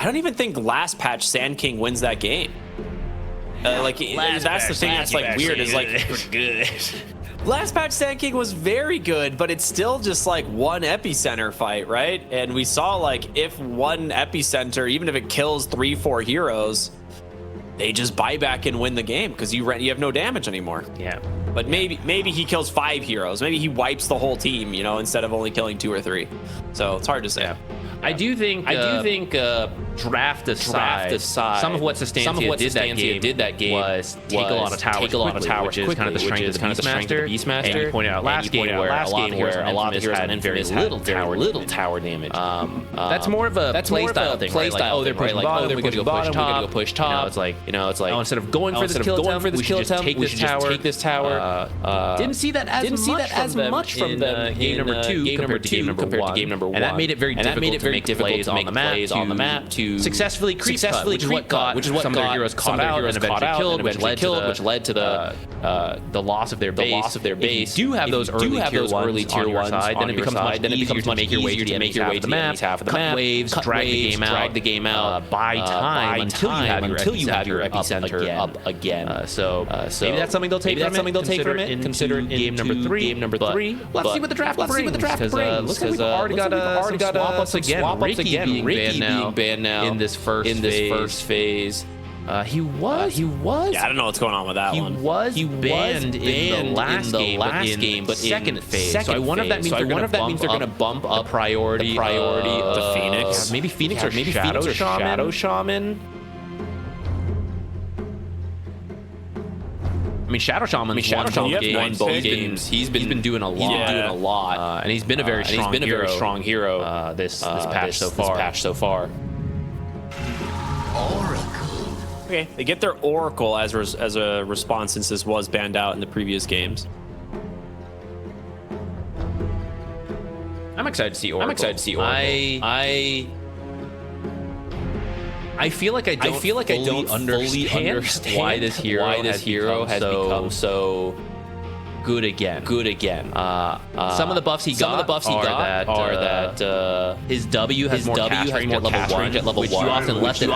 I don't even think last patch Sand King wins that game. Like that's the thing that's like weird is like good. Last patch Sand King was very good, but it's still just like one epicenter fight, right? And we saw like if one epicenter, even if it kills 3-4 heroes, they just buy back and win the game because you have no damage anymore. Yeah. But maybe he kills 5 heroes. Maybe he wipes the whole team, you know, instead of only killing 2 or 3. So it's hard to say. Yeah. I do think draft aside, some of what Sustancia did that game was take a lot of towers, which is kind of the strength of the Beastmaster. And you pointed out last game where a lot of heroes had very little tower damage. That's more of a playstyle thing, right? Like, oh, they're pushing bottom, we're going to go push top. You know, it's like, oh, instead of going for this kill attempt, we should just take this tower. Didn't see that as much from them in game number 2 compared to game number 1. And that made it very difficult to make plays on the map to successfully creep cut, which is what got some of their heroes caught out and eventually killed, which led to the loss of their base. If you do have those early tier ones on your side, then it becomes much easier to make your way to the map, cut waves, drag the game out, buy time until you have your epicenter up again. So maybe that's something they'll take from it. Consider it in game number 3. Let's see what the draft brings. Because looks like we've already got some swap-ups again. Ricky being banned now in this first phase. He was. Yeah, I don't know what's going on with that one. He was banned in the last game, but second phase. So I wonder if that means they're going to bump up the priority of the Phoenix. Maybe Phoenix or Shadow Shaman. I mean, Shadow Shaman won both games. He's been doing a lot. And he's been a very strong hero this patch so far. Oracle. Okay, they get their Oracle as a response since this was banned out in the previous games. I'm excited to see Oracle. I feel like I don't fully understand why this hero has become so good again. Some of the buffs he got are that his W has more cast range at level 1, which you often left it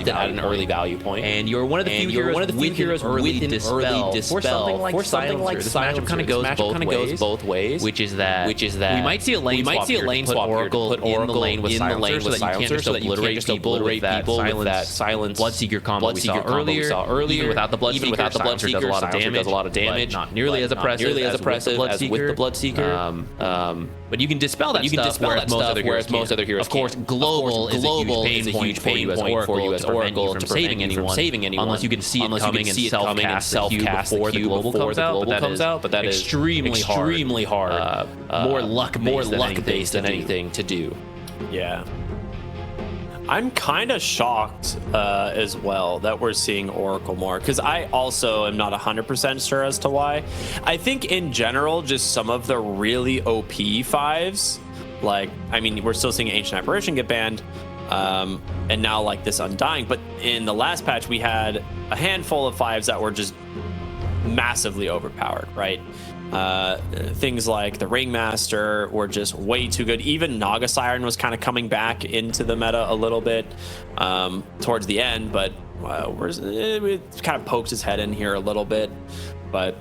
at an early value point. And you're one of the few heroes with an early dispel for something like Silencer. This matchup kind of goes both ways, which is that we might see a lane swap here to put Oracle in the lane with Silencer so that you can't just obliterate people with that silence Bloodseeker combo we saw earlier. Even without the Bloodseeker, Silencer does a lot of damage, not nearly as oppressive as with the Bloodseeker. But you can dispel that stuff, whereas most other heroes, of course, global is a huge pain point for you as Oracle to prevent you from saving anyone, unless you can see it coming and self-cast the Q before the global comes out. But that is extremely hard. More luck-based than anything to do. Yeah. I'm kind of shocked as well that we're seeing Oracle more, because I also am not 100% sure as to why. I think in general, just some of the really OP 5s, like, I mean, we're still seeing Ancient Apparition get banned, and now like this Undying, but in the last patch we had a handful of 5s that were just massively overpowered, right? Things like the Ringmaster were just way too good. Even Naga Siren was kind of coming back into the meta a little bit towards the end, but it kind of pokes his head in here a little bit. But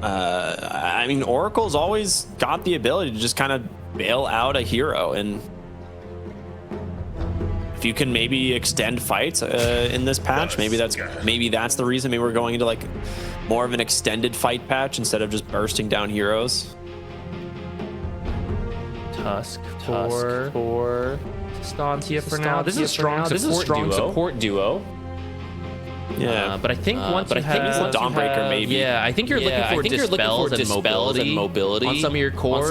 I mean, Oracle's always got the ability to just kind of bail out a hero, and if you can maybe extend fights in this patch, maybe that's the reason. Maybe we're going into like more of an extended fight patch instead of just bursting down heroes. Tusk for Sustancia for now. This is a strong support duo. Yeah, but I think once you have Dawnbreaker, maybe. Yeah, I think you're looking for dispels and mobility on some of your cores.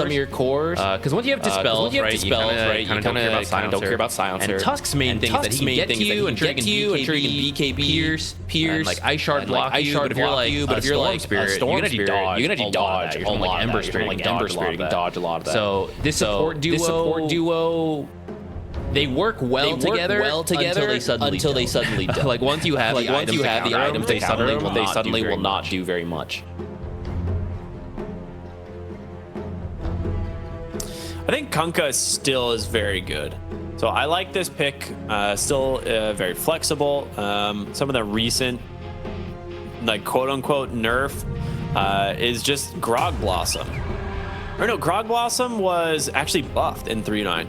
Because once you have dispels, right, you kind of don't care about Silencer. And Tusk's main thing is that he can get to you and trigger BKB, Pierce, like Ice Shard block you. But if you're like Storm Spirit, you're gonna dodge. You're like Ember Spirit, you can dodge a lot of that. So this support duo. They work well together until they suddenly don't. Like once you have the items, they suddenly will not do very much. I think Kunkka still is very good. So So I like this pick. Still very flexible. Some of the recent, like quote unquote nerf is just Grog Blossom. Or no, Grog Blossom was actually buffed in 3.9.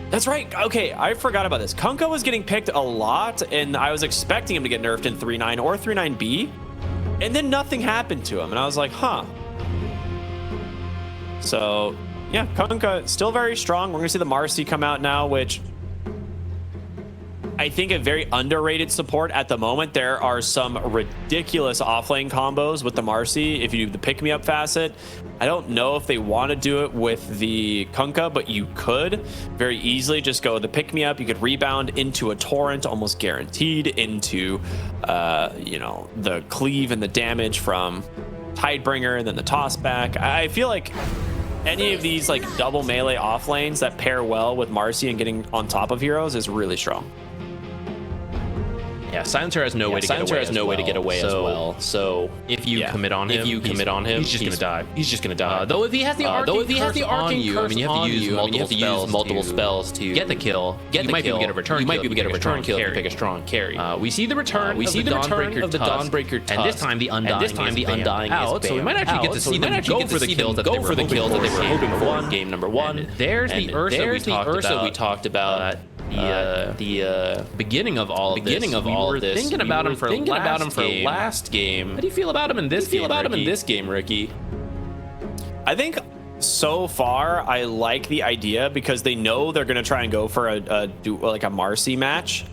That's right. Okay, I forgot about this. Kunkka was getting picked a lot, and I was expecting him to get nerfed in 3.9 or 3.9B, and then nothing happened to him, and I was like, huh. So, yeah, Kunkka still very strong. We're going to see the Marcy come out now, which I think a very underrated support at the moment. There are some ridiculous offlane combos with the Marcy if you do the pick-me-up facet. I don't know if they want to do it with the Kunkka, but you could very easily just go the pick-me-up. You could rebound into a torrent, almost guaranteed, into the cleave and the damage from Tidebringer and then the toss back. I feel like any of these like double melee offlanes that pair well with Marcy and getting on top of heroes is really strong. Yeah, Silencer has no way to get away as well. So if you commit on him, he's just gonna die. He's just gonna die. Though if he has the arcing on you, I mean, you have to use multiple spells to get the kill. You might be able to get a return kill if you pick a strong carry. We see the return of the Dawnbreaker Tusk, and this time the Undying is out. So we might actually get to see them go for the kills that they were hoping for. Game number 1. There's the Ursa we talked about. The beginning of all of this. We were thinking about him for last game. How do you feel about him in this game, Ricky? I think so far I like the idea because they know they're going to try and go for a Marcy match.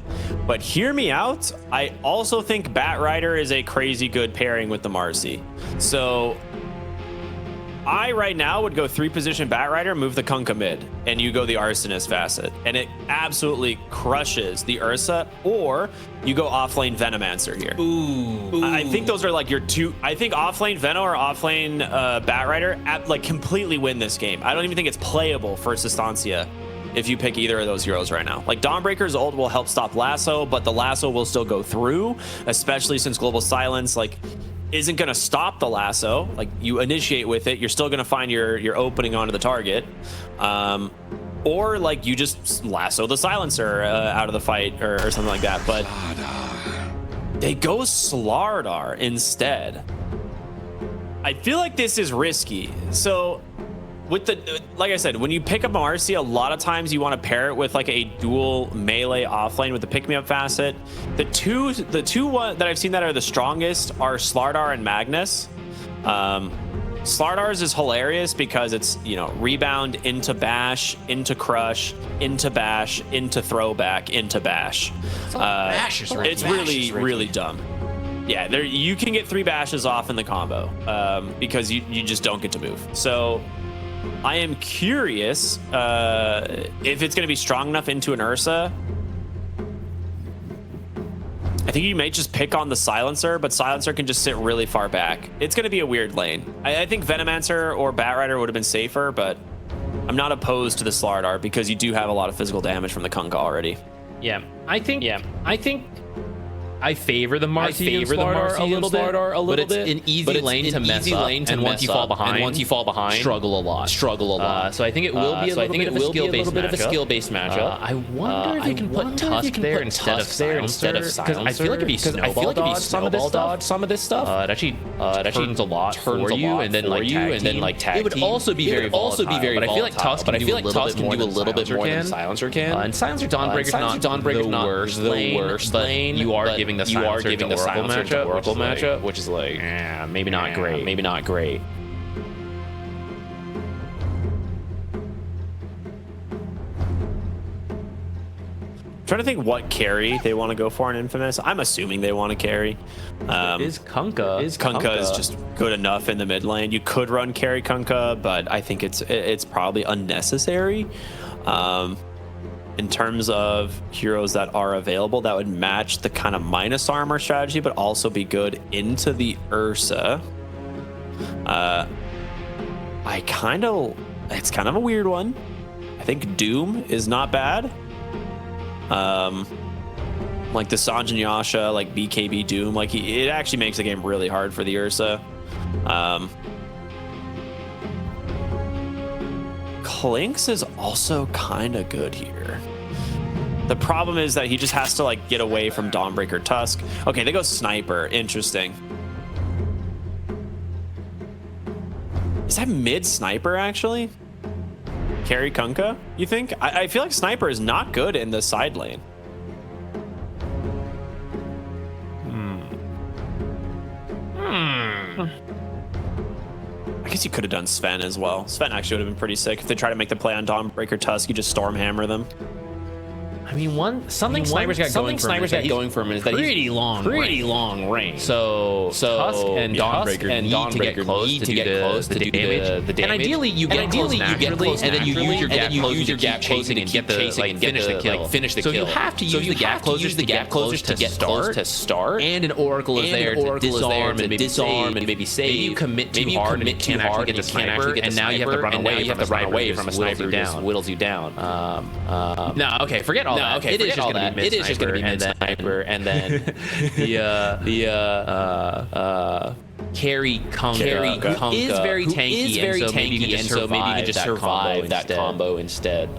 But hear me out. I also think Batrider is a crazy good pairing with the Marcy. So I right now would go 3-position Batrider, move the Kunkka mid, and you go the Arsonist facet, and it absolutely crushes the Ursa. Or you go offlane Venomancer here. Ooh. I think those are like your two. I think offlane Veno or offlane Batrider like completely win this game. I don't even think it's playable for Sustancia if you pick either of those heroes right now. Like Dawnbreaker's ult will help stop Lasso, but the Lasso will still go through, especially since Global Silence isn't going to stop the Lasso. Like you initiate with it, you're still going to find your opening onto the target, or like you just lasso the Silencer out of the fight or something like that. But they go Slardar instead. I feel like this is risky. So with like I said, when you pick up Marcy, a lot of times you want to pair it with like a dual melee offlane with the pick-me-up facet. The two that I've seen that are the strongest are Slardar and Magnus. Slardar's is hilarious because it's, rebound into bash, into crush, into bash, into throwback, into bash. It's really dumb. Yeah, you can get 3 bashes off in the combo because you just don't get to move. So I am curious if it's going to be strong enough into an Ursa. I think you may just pick on the Silencer, but Silencer can just sit really far back. It's going to be a weird lane. I think Venomancer or Batrider would have been safer, but I'm not opposed to the Slardar because you do have a lot of physical damage from the Kunkka already. Yeah, I think I favor the Marcy a little bit, but it's an easy lane to mess up, and once you fall behind, struggle a lot. So I think it will be a little bit of a skill-based matchup. I wonder if you can put Tusk there instead of Silencer, because I feel like if you snowball dodge some of this stuff, it actually turns a lot for you, and then like tag team. It would also be very volatile, but I feel like Tusk can do a little bit more than Silencer can. And Silencer Dawnbreaker's not the worst lane, but you are giving the Silencer to Oracle matchup, which is like, maybe not great. Trying to think what carry they want to go for in Infamous. I'm assuming they want to carry. Kunkka is just good enough in the mid lane. You could run carry Kunkka, but I think it's probably unnecessary. In terms of heroes that are available that would match the kind of minus armor strategy, but also be good into the Ursa. It's kind of a weird one. I think Doom is not bad. Like the Sanjin Yasha, like BKB Doom, like it actually makes the game really hard for the Ursa. Clinks is also kind of good here. The problem is that he just has to like get away from Dawnbreaker Tusk. Okay, they go Sniper. Interesting. Is that mid Sniper actually? Carry Kunkka, you think? I feel like Sniper is not good in the side lane. I guess you could have done Sven as well. Sven actually would have been pretty sick. If they try to make the play on Dawnbreaker Tusk, you just Stormhammer them. I mean, something Sniper's got going for him is that he's pretty long range. So Tusk and Dawnbreaker need to get close to do the damage. And ideally, you get close naturally, and then you use your gap closing and get the finish the kill. So you have to use the gap closers to get close to start. And an Oracle is there to disarm and maybe save. Maybe you commit too hard and can't actually get the sniper, and now you have to run away from a sniper who just whittles you down. No, okay, forget all. No, okay, it is just going to be mid sniper, and then the carry Kunkka is very tanky, and so maybe you can just survive that combo instead.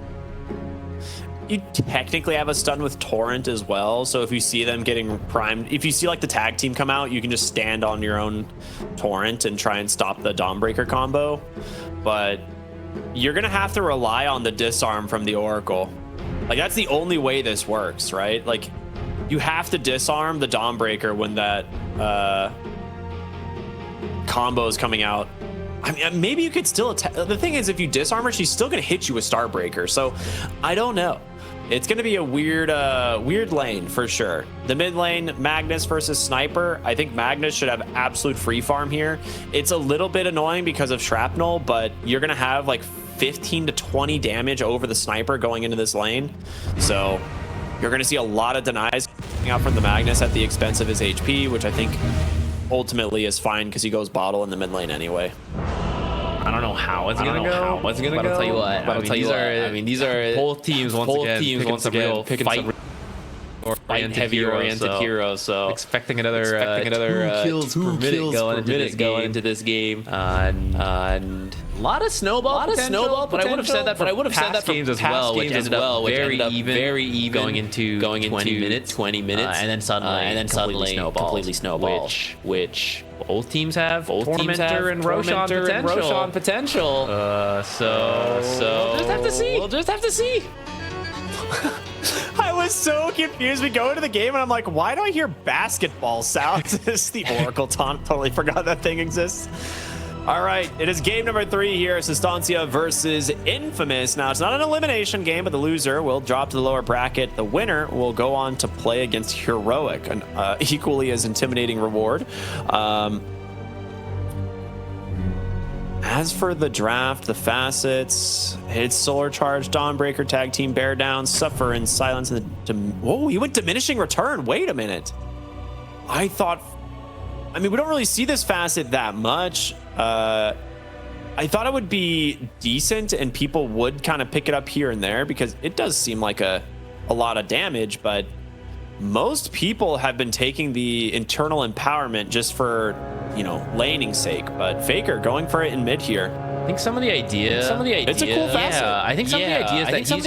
You technically have a stun with Torrent as well, so if you see them getting primed, if you see like the tag team come out, you can just stand on your own Torrent and try and stop the Dawnbreaker combo. But you're gonna have to rely on the disarm from the Oracle. Like, that's the only way this works, right? Like, you have to disarm the Dawnbreaker when that combo is coming out. I mean, maybe you could still attack. The thing is, if you disarm her, she's still going to hit you with Starbreaker. So, I don't know. It's going to be a weird lane for sure. The mid lane, Magnus versus Sniper. I think Magnus should have absolute free farm here. It's a little bit annoying because of Shrapnel, but you're going to have like 15 to 20 damage over the Sniper going into this lane. So you're going to see a lot of denies coming out from the Magnus at the expense of his HP, which I think ultimately is fine because he goes bottle in the mid lane anyway. I don't know how it's gonna go. But I'll tell you what. I mean, these are both teams once again picking some heavy-oriented heroes. So expecting another 2 kills per minute going into this game. And a lot of snowball potential. But I would have said that for past games as well, which ended up very even going into 20 minutes, and then suddenly completely snowball. Which both teams have Tormentor and Roshan potential. So we'll just have to see. I was so confused. We go into the game and I'm like, why do I hear basketball sounds? It's the Oracle taunt. Totally forgot that thing exists. All right, it is game number 3 here. Sustancia versus Infamous. Now, it's not an elimination game, but the loser will drop to the lower bracket. The winner will go on to play against Heroic, an equally as intimidating reward. As for the draft, the facets, it's Solar Charge, Dawnbreaker, Tag Team, Bear Down, Suffer in Silence. Whoa, he went Diminishing Return. Wait a minute. I mean, we don't really see this facet that much. I thought it would be decent and people would kind of pick it up here and there because it does seem like a lot of damage, but most people have been taking the internal empowerment just for, you know, laning sake, but Faker going for it in mid here. I think some of the idea. It's a cool facet. Yeah, I think some of the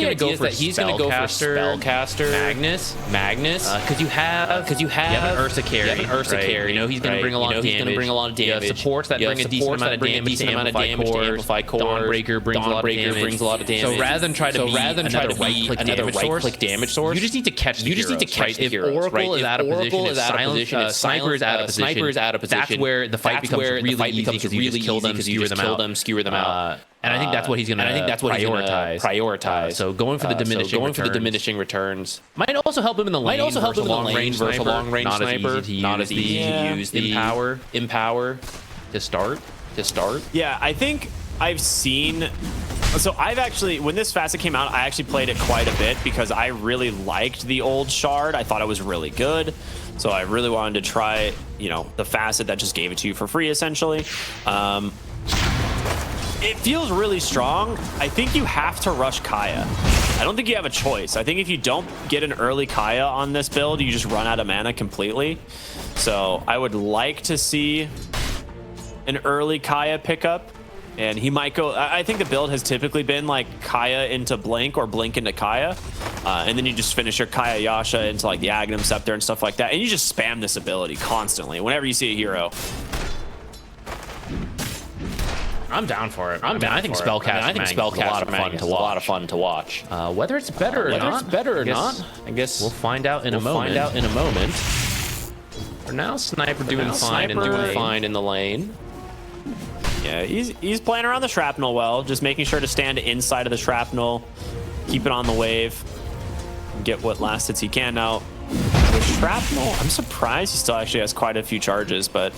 ideas that he's going to go for Spellcaster, Magnus, because you have an Ursa carry. You know he's going to bring a lot of damage. You have supports that bring a decent amount of damage to amplify cores. Dawnbreaker brings a lot of damage. So rather than try to be another right-click damage source, you just need to catch the heroes. If Oracle is out of position, if Sniper is out of position, that's where the fight becomes really easy because you just kill them, skewer them out. And I think that's what he's going to prioritize. So going for the diminishing returns might also help him in the lane. Versus a long range sniper. Not as easy to use the empower to start. Yeah, I think I've seen. So I've actually, when this facet came out, I actually played it quite a bit because I really liked the old shard. I thought it was really good. So I really wanted to try, you know, the facet that just gave it to you for free, essentially. It feels really strong. I think you have to rush Kaya. I don't think you have a choice. I think if you don't get an early Kaya on this build, you just run out of mana completely. So I would like to see an early Kaya pickup. And he might go, I think the build has typically been like Kaya into Blink or Blink into Kaya. And then you just finish your Kaya Yasha into like the Aghanim Scepter and stuff like that. And you just spam this ability constantly whenever you see a hero. I'm down for it. I think Spellcaster is a lot of fun to watch. Whether it's better or not, I guess we'll find out in a moment. For now, Sniper doing fine in the lane. Yeah, he's playing around the shrapnel well, just making sure to stand inside of the shrapnel, keep it on the wave, get what last hits he can. Now, with shrapnel, I'm surprised he still actually has quite a few charges, but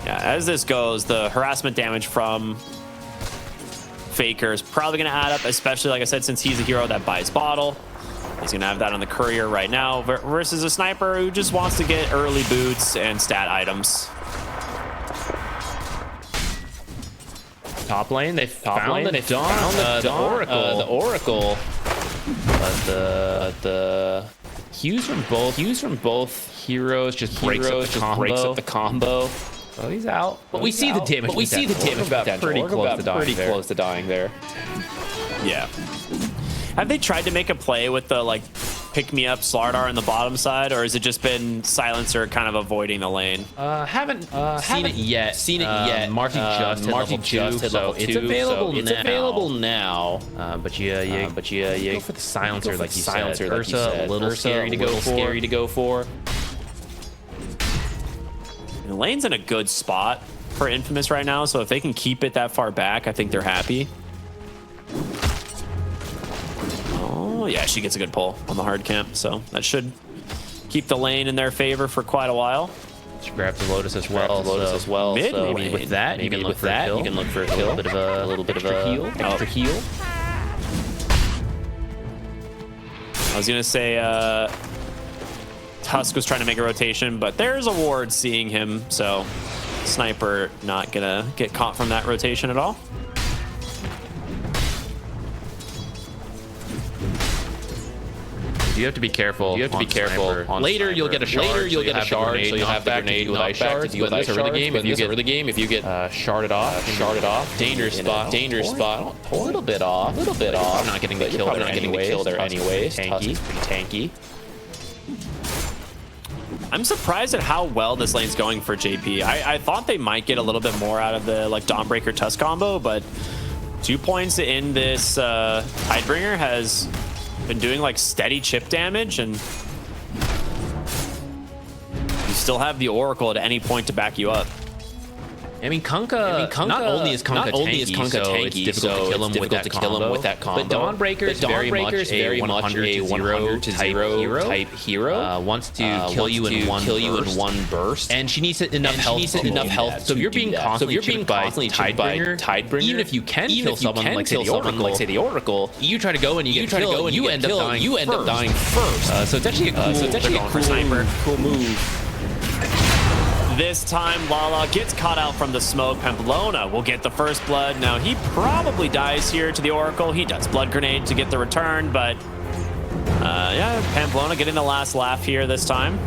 yeah, as this goes, the harassment damage from Faker is probably going to add up, especially, like I said, since he's a hero that buys bottle. He's going to have that on the courier right now versus a sniper who just wants to get early boots and stat items. Top lane, they found the Oracle. But the Qs from both heroes just breaks up the combo. Oh, he's out. But we see the damage. But we see the damage potential. Pretty close to dying there. Yeah. Have they tried to make a play with the like pick me up Slardar on the bottom side, or has it just been Silencer kind of avoiding the lane? Haven't seen it yet. Marty just hit level 2, so it's available now. But you go for the Silencer, like you said. Ursa, a little scary to go for. The lane's in a good spot for Infamous right now, so if they can keep it that far back, I think they're happy. Oh, yeah, she gets a good pull on the hard camp, so that should keep the lane in their favor for quite a while. She grabbed the Lotus as well. Mid so maybe with that, you can look for a kill. A little bit of a extra heal. I was gonna say Tusk was trying to make a rotation, but there's a ward seeing him, so Sniper not gonna get caught from that rotation at all. You have to be careful. Later, you'll get a shard. So you'll have the grenade with ice shards. But this early game, if you get sharded off, dangerous spot. A little bit off. I'm not getting the kill there anyways. Tanky. I'm surprised at how well this lane's going for JP. I thought they might get a little bit more out of the like Dawnbreaker Tusk combo, but 2 points in this Tidebringer has been doing like steady chip damage, and you still have the Oracle at any point to back you up. I mean, Kunkka, not only is Kunkka tanky, it's difficult to kill him with that combo. But Dawnbreaker is very much a 100 to 0 type hero. Wants to kill you in one burst, and she needs enough health. So if you're being constantly chipped by Tidebringer, even if you can kill someone like say the Oracle, you try to go and you end up dying first. So it's actually a cool move. This time, Lala gets caught out from the smoke. Pamplona will get the first blood. Now, he probably dies here to the Oracle. He does Blood Grenade to get the return, but yeah, Pamplona getting the last laugh here this time.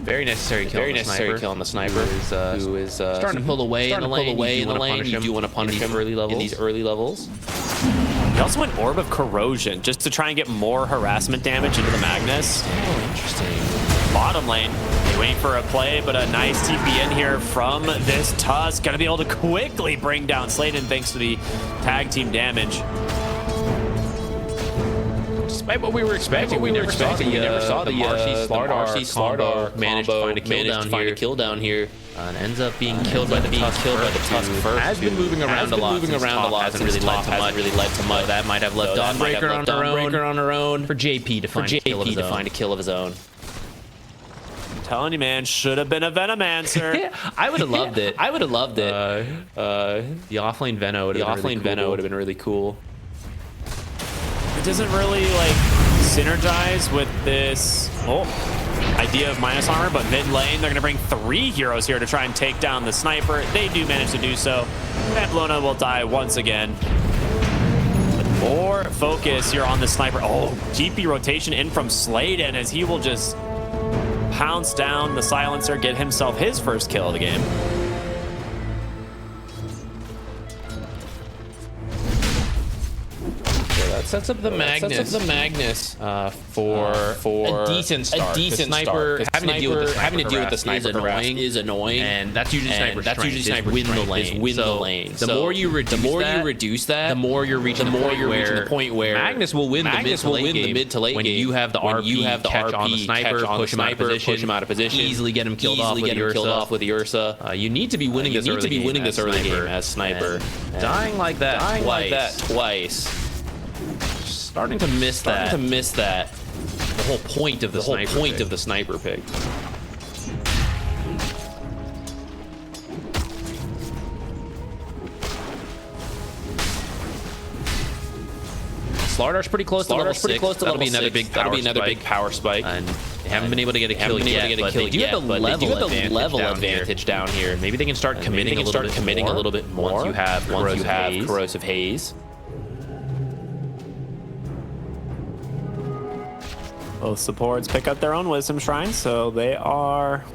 Very necessary kill on the sniper, who is starting to pull away in the lane. You do want to punish him in these early levels. He also went Orb of Corrosion just to try and get more harassment damage into the Magnus. Oh, interesting. Bottom lane, they wait for a play, but a nice TP in here from this Tusk. Gonna be able to quickly bring down Sladen thanks to the tag team damage. Despite what we were expecting, we never saw the Marcy Slardar managed to find a kill down here. And ends up being killed by the Tusk first. Has been moving around a lot. Hasn't really led to much. That might have left Dawnbreaker on her own for JP to find a kill of his own. I'm telling you, man, should have been a Venomancer. I would have loved it. The offlane Veno would have been really cool. It doesn't really like synergize with this idea of minus armor, but mid lane, they're going to bring 3 heroes here to try and take down the sniper. They do manage to do so. Pamplona will die once again. But more focus here on the sniper. Oh, GP rotation in from Sladen as he will just pounce down the silencer, get himself his first kill of the game. Sets up the Magnus for a decent start. Sniper having to deal with the sniper harass is annoying, and that's usually sniper's win the lane. The more you reduce that, the more you're reaching the point where Magnus will win the mid to late game when you have the RP catch on the sniper, push him out of position, easily get him killed off with the Ursa. You need to be winning this early game as sniper. Dying like that twice. Starting to miss that. The whole point of the sniper pick. Slardar's pretty close to level 6. That'll be another big power spike. And they haven't been able to get a kill yet, but they do have the level advantage down here. Maybe they can start committing a little bit more once you have corrosive haze. Both supports pick up their own wisdom shrines, so they are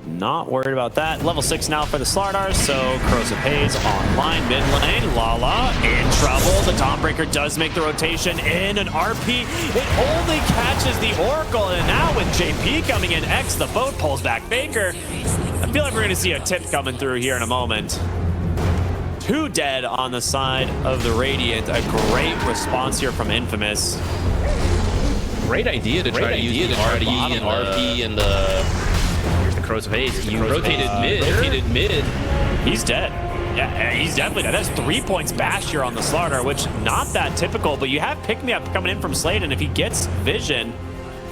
not worried about that. Level 6 now for the Slardars, so Corrosive Haze online mid lane. Lala in trouble. The Dawnbreaker does make the rotation in an RP. It only catches the Oracle, and now with JP coming in, X the boat pulls back Baker. I feel like we're going to see a tip coming through here in a moment. 2 dead on the side of the Radiant. A great response here from Infamous. Great idea to try to use the RP and the... Here's the Corrosive Haze. You rotated mid. He's dead. Yeah, he's definitely dead. That's 3 points bash here on the Slardar, which not that typical, but you have pick-me-up coming in from Slade, and if he gets vision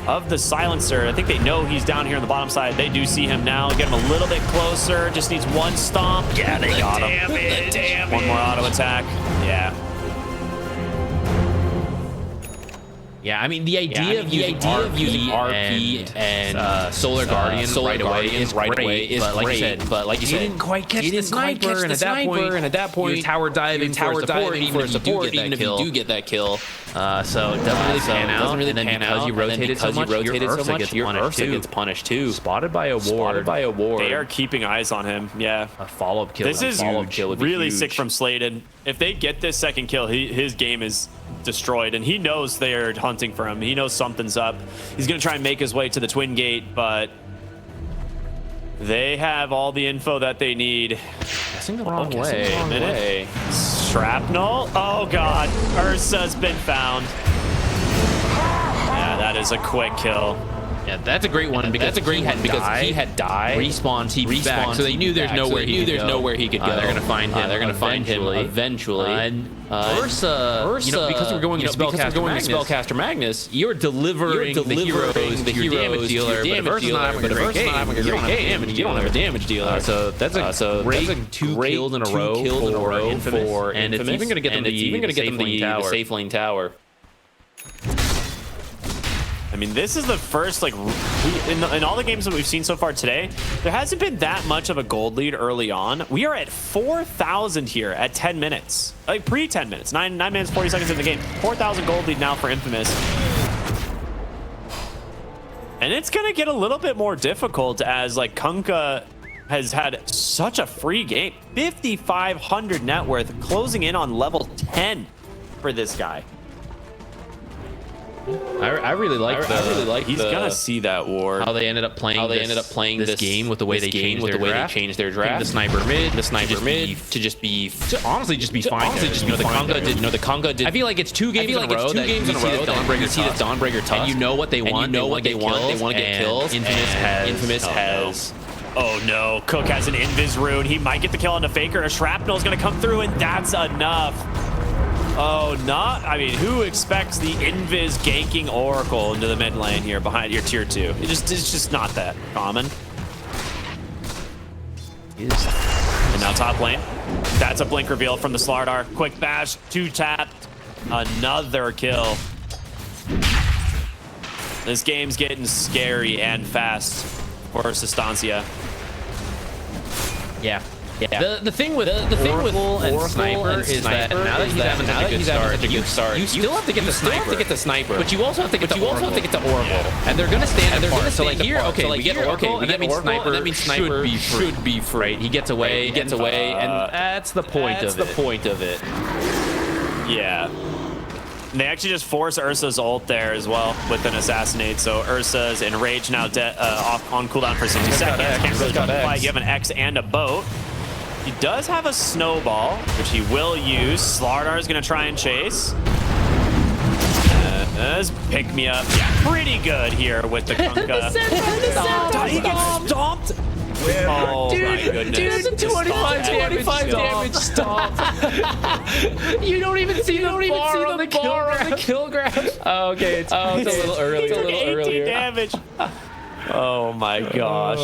of the silencer, I think they know he's down here on the bottom side. They do see him now. Get him a little bit closer. Just needs one stomp. Yeah, they got him. The damage. One more auto attack. Yeah. Yeah, I mean, the idea of using RP and Solar Guardian right away is great, but like you said, you didn't quite catch the sniper, and at that point, you're tower diving for support, even if you do get that kill. So it doesn't really pan out, and then because you rotated so much, your Ursa gets punished too. Spotted by a ward. They are keeping eyes on him, yeah. A follow-up kill. This is really sick from Slade, and if they get this second kill, his game is destroyed, and he knows they are hunting for him. He knows something's up. He's gonna try and make his way to the Twin Gate, but they have all the info that they need. Guessing the wrong way. Shrapnel. Oh god, Ursa's been found. Yeah, that is a quick kill. Yeah, that's a great one because he had died. Respawn TP back, so they knew there's nowhere he could go. They're gonna find him. Eventually. Ursa, because we're going to Spellcaster Magnus, you're delivering the heroes to your damage dealer, but Ursa's not having a great game. You don't have a damage dealer. So that's a great 2 kills in a row for Infamous, and it's even going to get them the safe lane tower. I mean, this is the first, like, in all the games that we've seen so far today, there hasn't been that much of a gold lead early on. We are at 4,000 here at 10 minutes. Like, pre-10 minutes. 9 minutes, 40 seconds in the game. 4,000 gold lead now for Infamous. And it's going to get a little bit more difficult as, like, Kunkka has had such a free game. 5,500 net worth, closing in on level 10 for this guy. I really like he's gonna see that ward. How they ended up playing this game with the way they changed their draft. The sniper mid to just be honestly just be fine. The Kunkka did. I feel like it's 2 games in a row. You see the Dawnbreaker tough, and you know what they want. They want to get kills. Infamous has. Oh no, Cook has an Invis rune. He might get the kill on the Faker. A Shrapnel is gonna come through, and that's enough. Oh, I mean, who expects the Invis ganking Oracle into the mid lane here behind your tier 2? It's just not that common. And now top lane. That's a blink reveal from the Slardar. Quick bash, 2 tapped. Another kill. This game's getting scary and fast for Sustancia. Yeah. Yeah. The thing with Oracle and Sniper is that now that he's having such a good start, you still have to get the Sniper. But you also have to get the Oracle. And they're gonna stand apart. So like here, okay, we get Oracle, and that means Sniper should be free. Right? He gets away, and that's the point of it. Yeah. And they actually just force Ursa's ult there as well with an assassinate. So Ursa's enraged now off on cooldown for 60 seconds. Can't really justify. You have an X and a boat. He does have a snowball, which he will use. Slardar is going to try and chase. Pick me up. Yeah, pretty good here with the Kunkka. He gets stomped. Oh my goodness. Dude, 25 damage stop. You don't even see the bar on the kill graph. Oh, okay, it's a little early. It's a little 18 damage. Oh my gosh.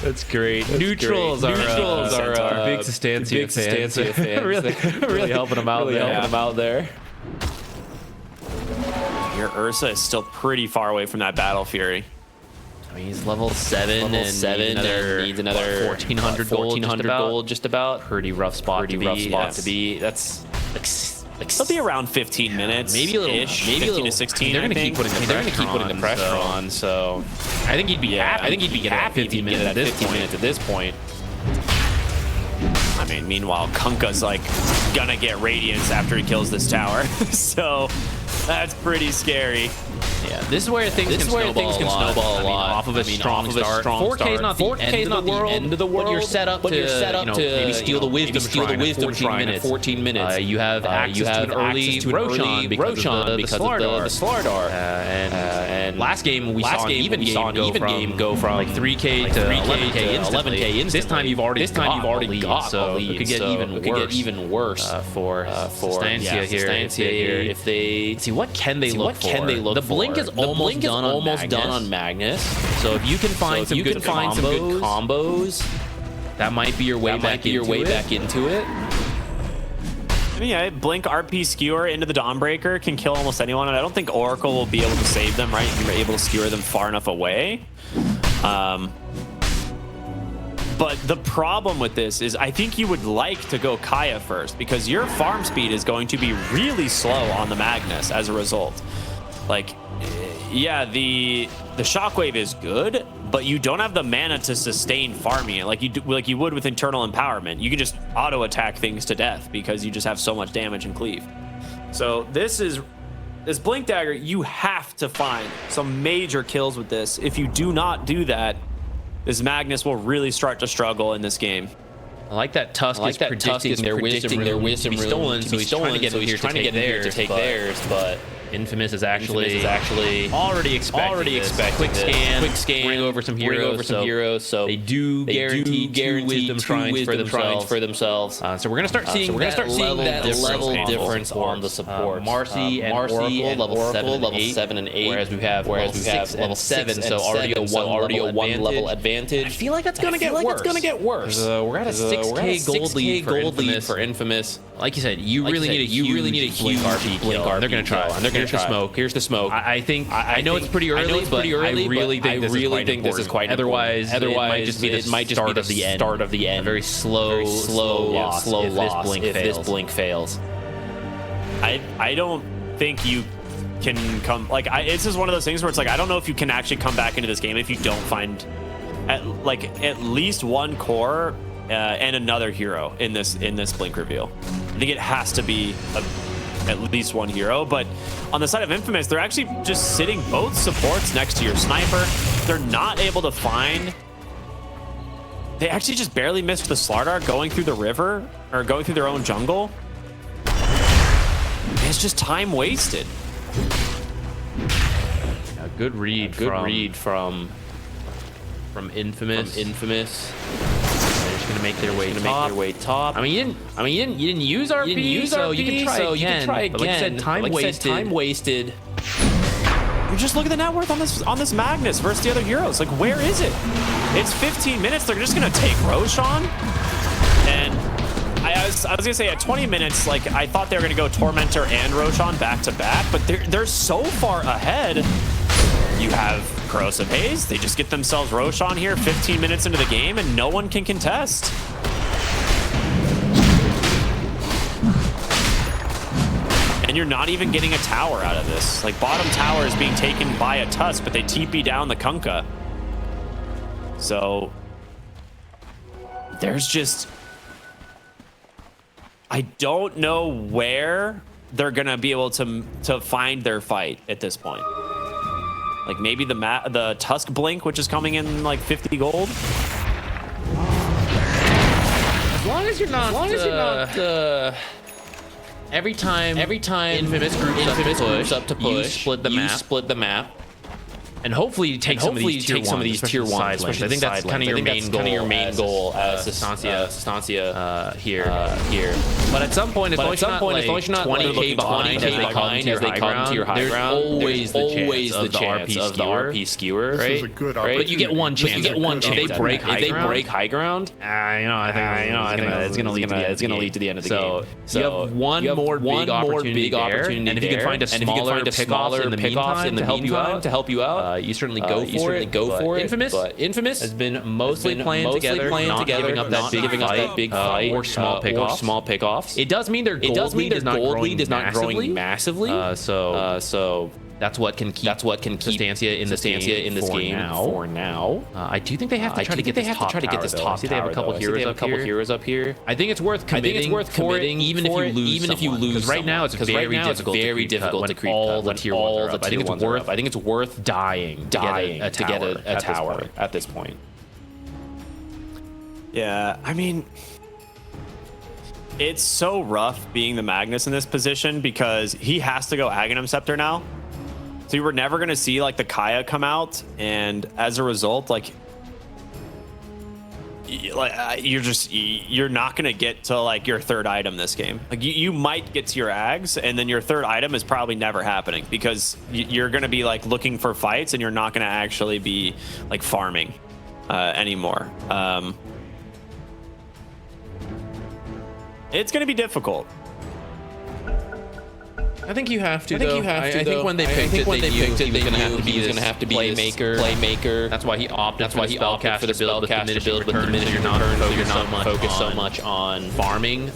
That's great. Neutrals are big Sustancia fans. really helping them out there. Here, Ursa is still pretty far away from that Battle Fury. I mean, he's level 7 needs another 1,400 gold just about. Pretty rough spot to be. That's it'll be around 15 minutes, maybe a little, 15 to 16. They're going to keep putting the pressure on. So I think he'd be happy. I think he'd be happy 15 minutes at this point. I mean, meanwhile, Kunkka's like gonna get radiance after he kills this tower, so that's pretty scary. Yeah, this is where things can snowball a lot. Off of a strong start. 4K is not the end of the world, but you're set up to maybe steal the wisdom shrine in 14 minutes. You have access to an early Roshan because of the Slardar. And last game we saw an even game go from like 3K to 11K instantly. This time you've already got, so it could get even worse for Sustancia here. If they see what can they look for. The blink is almost done on Magnus. So if you can find some good combos, that might be your way back into it. I mean, yeah, Blink RP Skewer into the Dawnbreaker can kill almost anyone, and I don't think Oracle will be able to save them, right? You're able to skewer them far enough away. But the problem with this is I think you would like to go Kaya first, because your farm speed is going to be really slow on the Magnus as a result. Like, yeah, the shockwave is good, but you don't have the mana to sustain farming it like you would with internal empowerment. You can just auto attack things to death because you just have so much damage and cleave. So this Blink Dagger, you have to find some major kills with this. If you do not do that, this Magnus will really start to struggle in this game. I like that Tusk is predicting their wisdom rune to be stolen, so he's trying to get here to take theirs, but Infamous is actually already expecting quick scan, bring over some heroes, so they do guarantee wisdom shrines for themselves. So we're gonna start seeing that level difference on the support. Marcy and Oracle level 7 and 8, whereas we have level 7, so already a 1 level advantage. I feel like that's gonna get worse. We're at a 6K gold lead for Infamous. Like you said, you really need a huge RP kill. They're gonna try. Here's the smoke. I think I know it's pretty early, but I really think this is quite otherwise it might just be the start of the end. A very slow loss if this blink fails. I don't think you can come, like, it's just one of those things where it's like I don't know if you can actually come back into this game if you don't find at least one core and another hero in this blink reveal. I think it has to be at least one hero, but on the side of Infamous, they're actually just sitting both supports next to your sniper. They're not able to find. They actually just barely missed the Slardar going through the river or going through their own jungle. It's just time wasted. A good read from Infamous. Gonna make their way top. I mean, you didn't use RP, so you can try again. But like I said, time wasted. You just look at the net worth on this Magnus versus the other heroes. Like, where is it? It's 15 minutes. They're just gonna take Roshan, and I was gonna say at 20 minutes, like I thought they were gonna go Tormentor and Roshan back to back, but they're so far ahead. you have Corrosive Haze. They just get themselves Roshan here 15 minutes into the game, and no one can contest. And you're not even getting a tower out of this. Like, bottom tower is being taken by a Tusk, but they TP down the Kunkka. So there's just... I don't know where they're gonna be able to find their fight at this point. Like maybe the Tusk Blink, which is coming in like 50 gold. As long as you're not every time Infamous groups up to push, you split the map. And hopefully you take some of these tier 1s, especially I think that's kind of your main goal as Sustancia here. But at some point, as long as you're not 20k behind as they come to your high ground, there's always the chance of the RP skewer, right? But you get one chance. If they break high ground, I think it's gonna lead to the end of the game. So you have one more big opportunity there, and if you can find a smaller pickoff in the meantime to help you out. You certainly go for it. Infamous has been mostly playing together, not giving up that big fight or small pickoffs. It does mean their gold lead is not growing massively. So that's what can keep Sustancia in this game for now. I do think they have to try to get this top tower. They have a couple heroes up here. I think it's worth committing even if you lose. Because right now it's very difficult to creep all the tier 1s up. I think it's worth dying to get a tower at this point. Yeah, I mean, it's so rough being the Magnus in this position because he has to go Aghanim Scepter now. So you were never going to see like the Kaya come out, and as a result, you're not going to get to like your third item this game. Like you might get to your Ags, and then your third item is probably never happening because you're going to be like looking for fights, and you're not going to actually be like farming anymore. It's going to be difficult. I think you have to. I think when they picked it, they knew he was going to have to be playmaker. That's why he opted for the spellcaster build with diminishing return. So you're not focused so much on farming.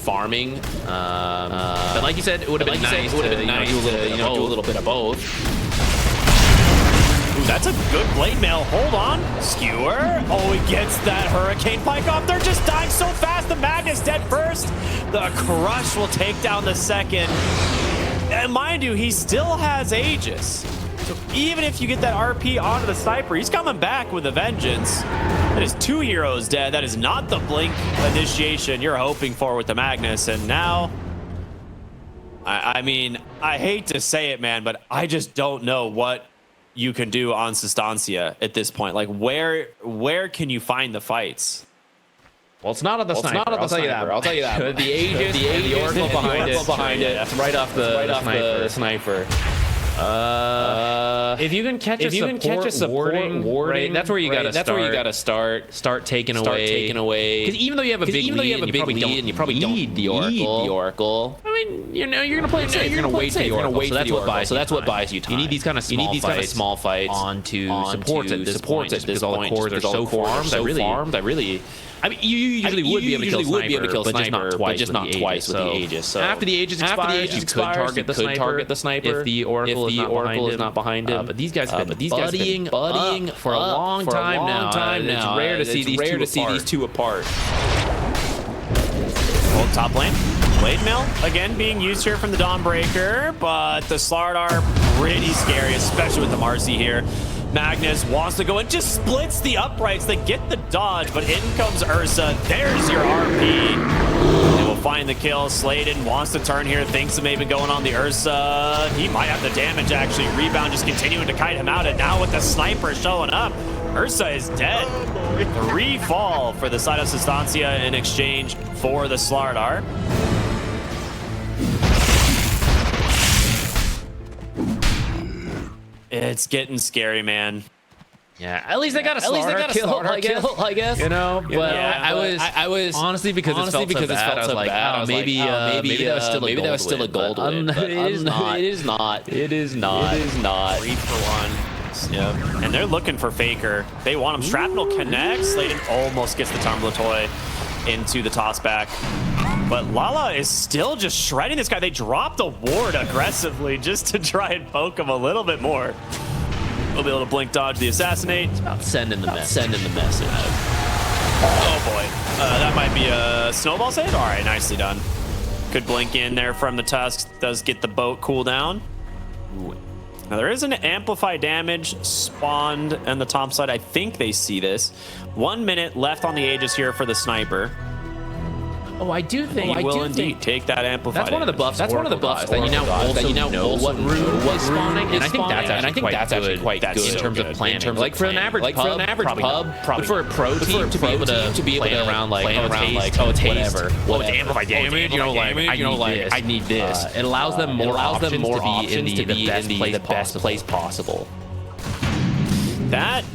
But like you said, it would have been nice to do a little bit of both. Ooh, that's a good blade mail. Hold on. Skewer. Oh, he gets that Hurricane Pike off. They're just dying so fast. The Magnus dead first. The Crush will take down the second. And mind you, he still has Aegis. So even if you get that RP onto the Sniper, he's coming back with a vengeance. That is 2 heroes dead. That is not the Blink initiation you're hoping for with the Magnus. And now, I mean, I hate to say it, man, but I just don't know what you can do on Sustancia at this point. Like, where can you find the fights? Well, it's not on the Sniper. I'll tell you that. The Aegis, the Oracle behind it. That's right off the Sniper. If you can catch a support warding, that's where you gotta start. Start taking away. Because even though you have a big lead, and you probably don't need the Oracle. I mean, you're gonna play it safe. You're gonna wait for the Oracle. So that's what buys you time. You need these kind of small fights onto supports at this point, because all the cores are so farmed. I really. I mean, you usually would be able to kill Sniper, but just not twice with the Aegis. So after the Aegis expires, you could target the Sniper if the Oracle is not behind him. But these guys have been buddying for a long time now. It's rare to see these two apart. Hold top lane. Blade Mail, again, being used here from the Dawnbreaker, but the Slardar pretty scary, especially with the Marcy here. Magnus wants to go and just splits the uprights. They get the dodge, but in comes Ursa. There's your RP. They will find the kill. Sladen wants to turn here, thinks it may be going on the Ursa. He might have the damage, actually. Rebound just continuing to kite him out, and now with the Sniper showing up, Ursa is dead. 3 fall for the side of Sustancia in exchange for the Slardar. It's getting scary, man. Yeah, at least they got a Slardar kill, I guess. You know, but yeah, I was honestly because it felt so bad. I was like, maybe that was still a gold win. It is not. 3 for 1. Yep. And they're looking for Faker. They want him. Shrapnel connects. Slayton almost gets the Tumbler Toy into the tossback. But Lala is still just shredding this guy. They dropped a ward aggressively just to try and poke him a little bit more. We'll be able to blink dodge the assassinate. It's about sending the message. Oh boy. That might be a snowball save. All right, nicely done. Good blink in there from the Tusks. Does get the boat cooldown. Now there is an amplify damage spawned on the top side. I think they see this. 1 minute left on the Aegis here for the sniper. Oh, I do think he will indeed take that amplify. That's one of the buffs. That's one of the buffs that you now also know what rune is spawning. And I think that's actually quite good in terms of planning. Like for an average pub, probably for a pro team to be able to play around like oh taste, whatever. Oh, it's amplify damage. You know, like I need this. It allows them more options to be in the best place possible. That.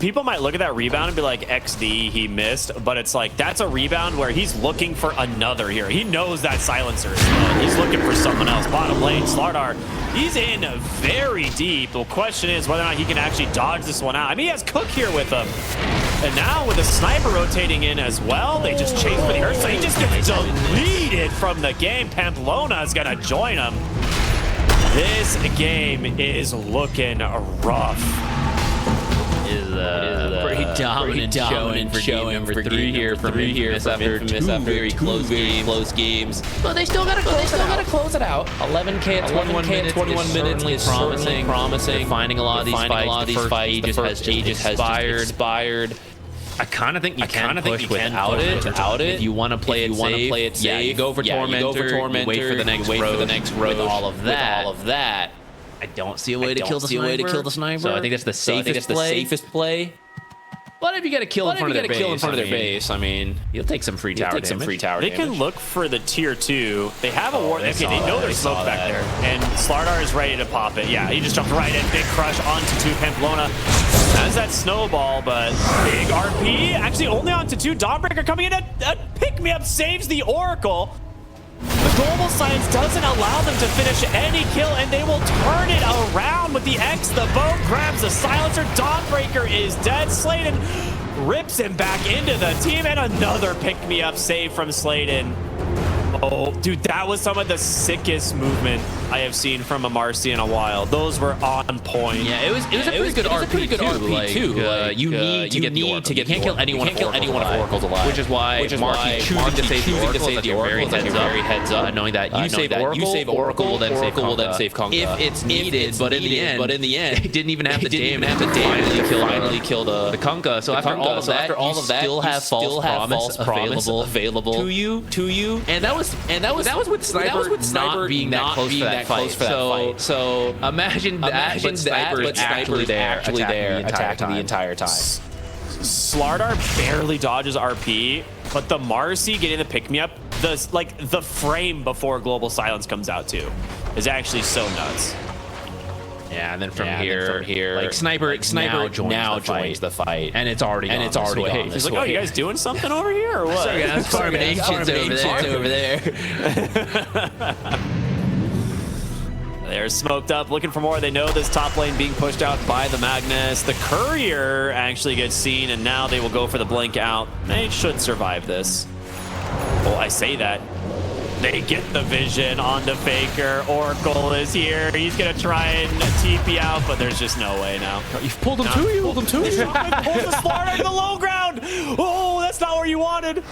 People might look at that rebound and be like, XD, he missed, but it's like, that's a rebound where he's looking for another hero. He knows that silencer is low. He's looking for someone else. Bottom lane, Slardar, he's in very deep. The question is whether or not he can actually dodge this one out. I mean, he has Cook here with him. And now with the sniper rotating in as well, they just chase for the Earth, so he just gets deleted from the game. Pamplona is gonna join him. This game is looking rough. Pretty dominant showing for three here from Infamous after two very close games. But they still gotta close it out. 11K at 21 minutes is promising. Finding a lot of these fights. The first Aegis has expired. I kind of think you can push without it. If you want to play it safe, yeah, you go for Tormentor, wait for the next road. With all of that. I don't see a way to kill the sniper. So I think that's the safest play. But if you get a kill in front of their base, I mean, you'll take some free tower damage. They can look for the tier 2. They have a ward. Okay, they know there's smoke back there. And Slardar is ready to pop it. Yeah, he just jumped right in. Big crush onto 2. Pamplona has that snowball, but big RP. Actually, only onto 2. Dawnbreaker coming in. A pick-me-up saves the Oracle. The Global Silence doesn't allow them to finish any kill, and they will turn it around with the X. The boat grabs the silencer. Dawnbreaker is dead. Slayton rips him back into the team, and another pick-me-up save from Slayton. Oh, dude, that was some of the sickest movement I have seen from a Marcy in a while. Those were on point. Yeah, it was a pretty good RP too. You need to get. You can't kill anyone of Oracle's alive. Which is why Marky choosing to save the Oracle is very heads up, knowing that you save Oracle will then save Kunkka if it's needed. But in the end, they didn't even have the damage to finally kill the Kunkka. So after all of that, you still have false promise available to you, and that was with Sniper not being that close for that fight. So imagine that, but Sniper's actually there attacking the entire time. Slardar barely dodges RP, but the Marcy getting the pick-me-up, the frame before Global Silence comes out too, is actually so nuts. Yeah, and then from here, like Sniper now joins the fight, and it's already gone. He's like, oh, you guys doing something over here or what? Sorry guys, farming ancients over there. They're smoked up, looking for more. They know this top lane being pushed out by the Magnus. The Courier actually gets seen, and now they will go for the blink out. They should survive this. Well, I say that. They get the vision onto Faker. Oracle is here. He's going to try and TP out, but there's just no way now. You've pulled him to you. Pulled the Slardar to the low ground. Oh, that's not where you wanted.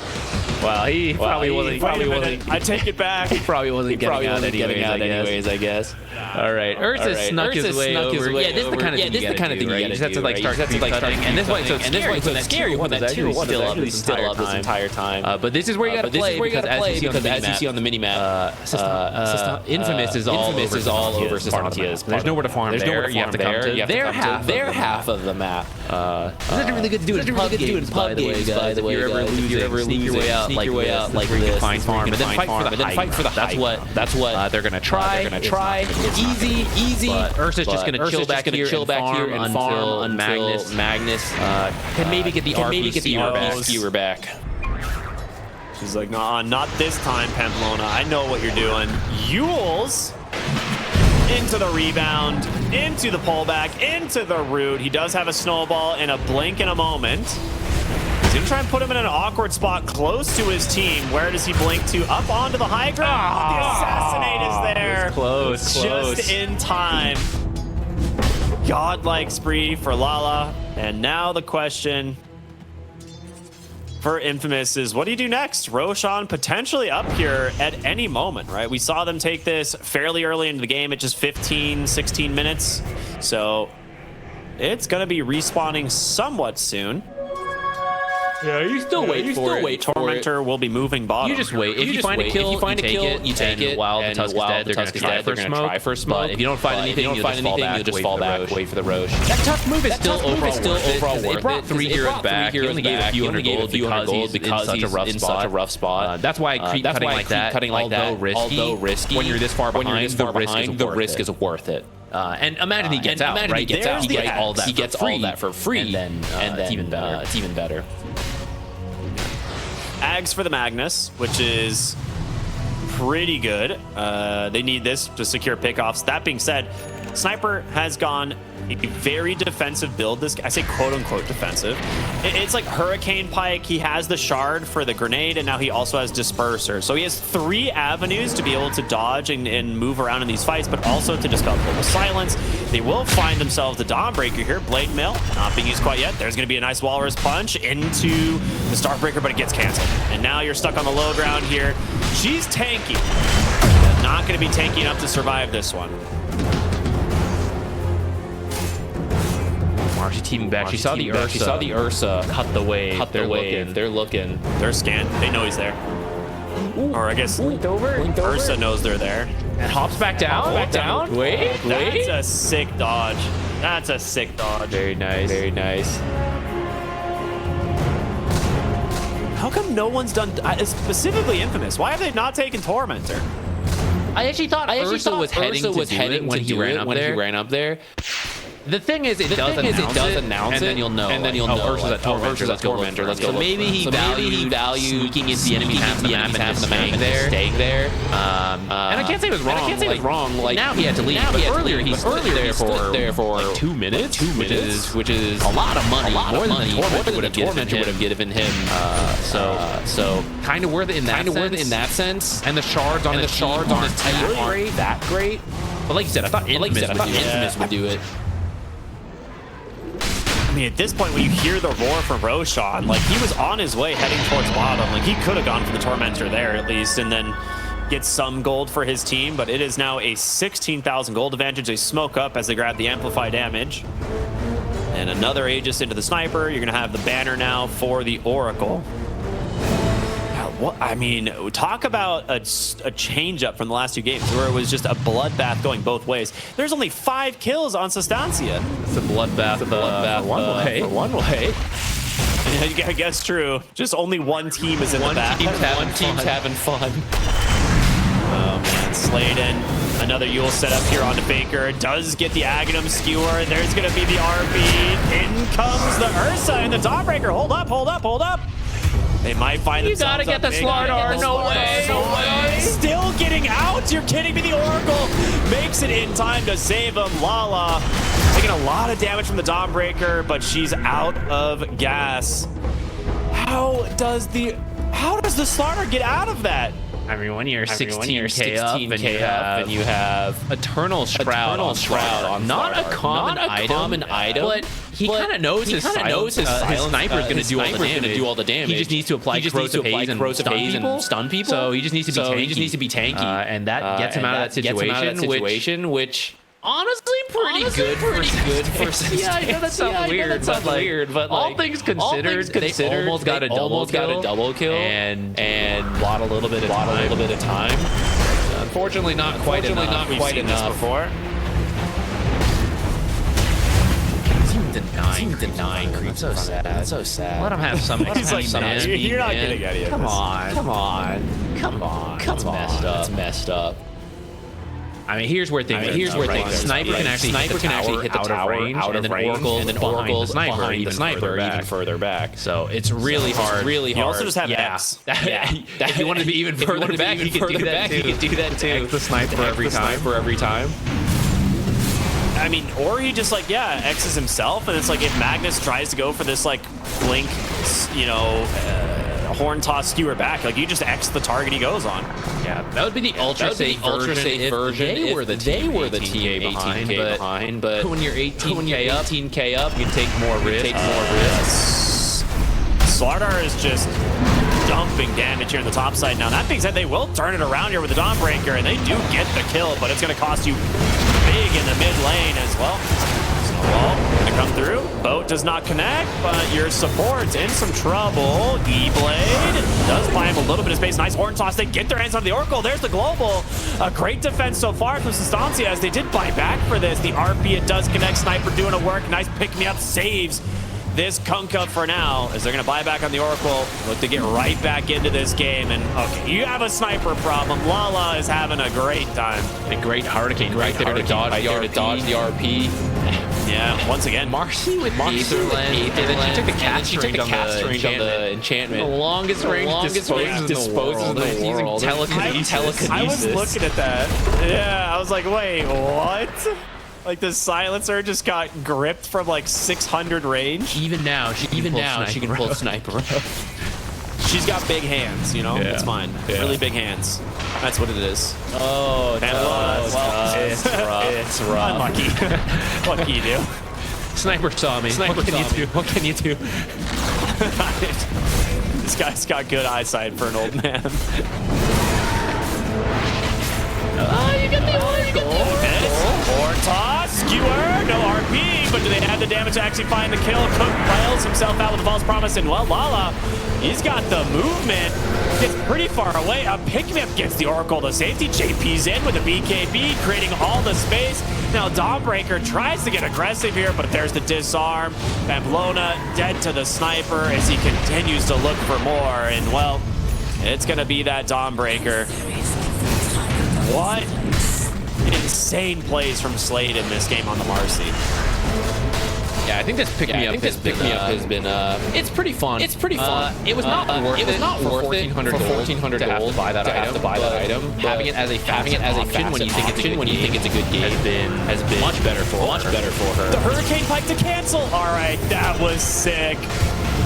Well, he probably wasn't. I take it back. He probably wasn't getting out anyways, I guess. All right. Ursa snuck his way over. Yeah, this is the kind of thing you gotta do, right? You just have to start cutting. And this is why it's so scary when that tier 1 is still up this entire time. But this is where you gotta play, because as you see on the minimap, Infamous is all over Sustancia. There's nowhere to farm there. You have to come to their half of the map. This is really good to do in pub games, by the way, guys. If you're ever losing, sneak your way out like this, where you can find farm, and then fight for the hype. That's what they're gonna try. It's easy. But Ursa's just gonna chill back here and farm until Magnus can maybe get the RP back. She's like, nah, not this time, Pamplona. I know what you're doing. Yules into the rebound, into the pullback, into the root. He does have a snowball in a blink in a moment. He's going to try and put him in an awkward spot close to his team. Where does he blink to? Up onto the high ground. The assassinate is there. Close. Just in time. Godlike spree for Lala. And now the question for Infamous is, what do you do next? Roshan potentially up here at any moment, right? We saw them take this fairly early into the game at just 15, 16 minutes. So it's going to be respawning somewhat soon. Yeah, you still wait for it. Tormentor will be moving bottom. You just wait. If you find a kill, you take it. While the Tusk is dead, they're going to try for smoke. But if you don't find anything, you just fall back, wait for the Roche. That tough move is still overall worth it. It brought 3 heroes back. He only gave a few hundred gold because he's in such a rough spot. That's why I keep cutting like that. Although risky, when you're this far behind, the risk is worth it. And imagine he gets out, right? He gets all that for free, and then it's even better. Ags for the Magnus, which is pretty good. They need this to secure pickoffs. That being said, Sniper has gone a very defensive build. This, I say quote unquote defensive. It's like Hurricane Pike. He has the shard for the grenade, and now he also has Disperser. So he has 3 avenues to be able to dodge and move around in these fights, but also to dispel Global Silence. They will find themselves the Dawnbreaker here. Blade Mail not being used quite yet. There's going to be a nice Walrus Punch into the Starbreaker, but it gets canceled. And now you're stuck on the low ground here. She's tanky. Not going to be tanky enough to survive this one. Marcy teaming back. She saw the Ursa. Cut the wave. They're looking. They're scanned. They know he's there. Ooh. Or I guess Ursa knows they're there. And hops back down. Wait. That's a sick dodge. Very nice. How come no one's done, specifically Infamous? Why have they not taken Tormentor? I actually thought Ursa was heading to do it when he ran up there. The thing is, it does announce it, and then you'll know. Ursa's at Tormentor. Let's go. So maybe he values sneaking into the enemy half the map and staying there. And I can't say it was wrong. Like now he had to leave, but earlier he stood there for like 2 minutes, which is a lot of money, more than the Tormentor would have given him. So kind of worth it in that sense. And the shards on his team aren't that great. But like you said, I thought Infamous would do it. I mean, at this point, when you hear the roar from Roshan, like, he was on his way heading towards bottom. Like, he could have gone for the Tormentor there, at least, and then get some gold for his team. But it is now a 16,000 gold advantage. They smoke up as they grab the Amplify damage. And another Aegis into the Sniper. You're going to have the banner now for the Oracle. I mean, talk about a change-up from the last 2 games where it was just a bloodbath going both ways. There's only 5 kills on Sustancia. It's a bloodbath, one way. I guess true. Just only one team is in the back. One team's having fun. Oh, man. Sladen, another Yule set up here onto Faker. Does get the Aghanim Skewer. There's going to be the RP. In comes the Ursa and the Dawnbreaker. Hold up. They might find themselves. You gotta get the Slardar. No way. Still getting out. You're kidding me. The Oracle makes it in time to save him. Lala taking a lot of damage from the Dawnbreaker, but she's out of gas. How does the Slardar get out of that? I mean, when you're 16k up and you have Eternal Shroud on not a common item, but he kind of knows his sniper is going to do all the damage. He just needs to apply corrosive haze and stun people. So he just needs to be tanky. And that gets him out of that situation, which honestly pretty good for Sustancia. I know that sounds weird, but like, all things considered, they almost got a double kill and bought a little bit of time. Unfortunately, not quite enough. We've seen this before. Denying creeps. That's so sad. Let him have some. He's like, you're not getting any of this. Come on. That's messed up. I mean, here's where things are. Sniper can actually hit the tower out of range, and then Oracle's behind the sniper even further back. So it's really hard. You also just have X. If you wanted to be even further back, you could do that too. X the sniper every time. I mean, or he just like, yeah, X's himself, and it's like if Magnus tries to go for this like blink, you know, horn toss skewer back, like you just X the target he goes on. Yeah, that would be the ultra safe version. They were the team 18K behind, but when you're 18K up, you take more risks. Slardar is just dumping damage here on the top side. Now that being said, they will turn it around here with the Dawnbreaker, and they do get the kill, but it's going to cost you big in the mid lane as well. Snowball gonna come through. Boat does not connect, but your support's in some trouble. E-Blade does buy him a little bit of space. Nice horn toss. They get their hands on the Oracle. There's the global. A great defense so far from Sustancia as they did buy back for this. The RP, it does connect. Sniper doing a work. Nice pick-me-up saves this Kunkka for now, as they're going to buy back on the Oracle, look to get right back into this game. And okay, you have a sniper problem. Lala is having a great time. A great Hurricane right there to dodge the RP. Yeah, once again, Marcy with Aetherland. She took the cast range on the enchantment. The longest range disposes in the world. Telekinesis. I was looking at that. Yeah, I was like, wait, what? Like the silencer just got gripped from like 600 range. Even now, she can pull sniper. She's got big hands, you know. Yeah. It's fine. Yeah. Really big hands. That's what it is. Oh, it's rough. Unlucky. What can you do? Sniper saw me. What can you do? This guy's got good eyesight for an old man. Oh, you got the Oracle. Or toss, skewer, no RP, but do they have the damage to actually find the kill? Cook rails himself out with the false promise, and well, Lala, he's got the movement, gets pretty far away. A pick-me-up gets the Oracle to safety. JP's in with a BKB, creating all the space. Now Dawnbreaker tries to get aggressive here, but there's the disarm. Pamplona dead to the sniper as he continues to look for more, and well, it's gonna be that Dawnbreaker. What insane plays from Slade in this game on the Marcy. Yeah, I think this pick-me-up has been it's pretty fun. It was not worth it for 1,400 gold to have to buy that item. Having it as a option when you think it's a good game has been much better for her. The Hurricane Pike to cancel. All right, that was sick.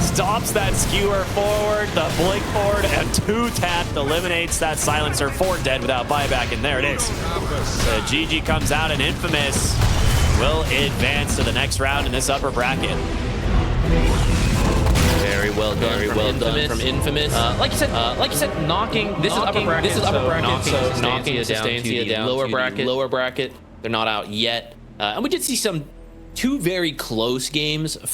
Stops that skewer forward, the blink forward, and 2-tap eliminates that silencer. 4 dead without buyback, and there it is. GG comes out, and Infamous will advance to the next round in this upper bracket. Very well done from Infamous. Like you said, knocking. This is upper bracket. So knocking Sustancia down to lower bracket. They're not out yet, and we did see two very close games from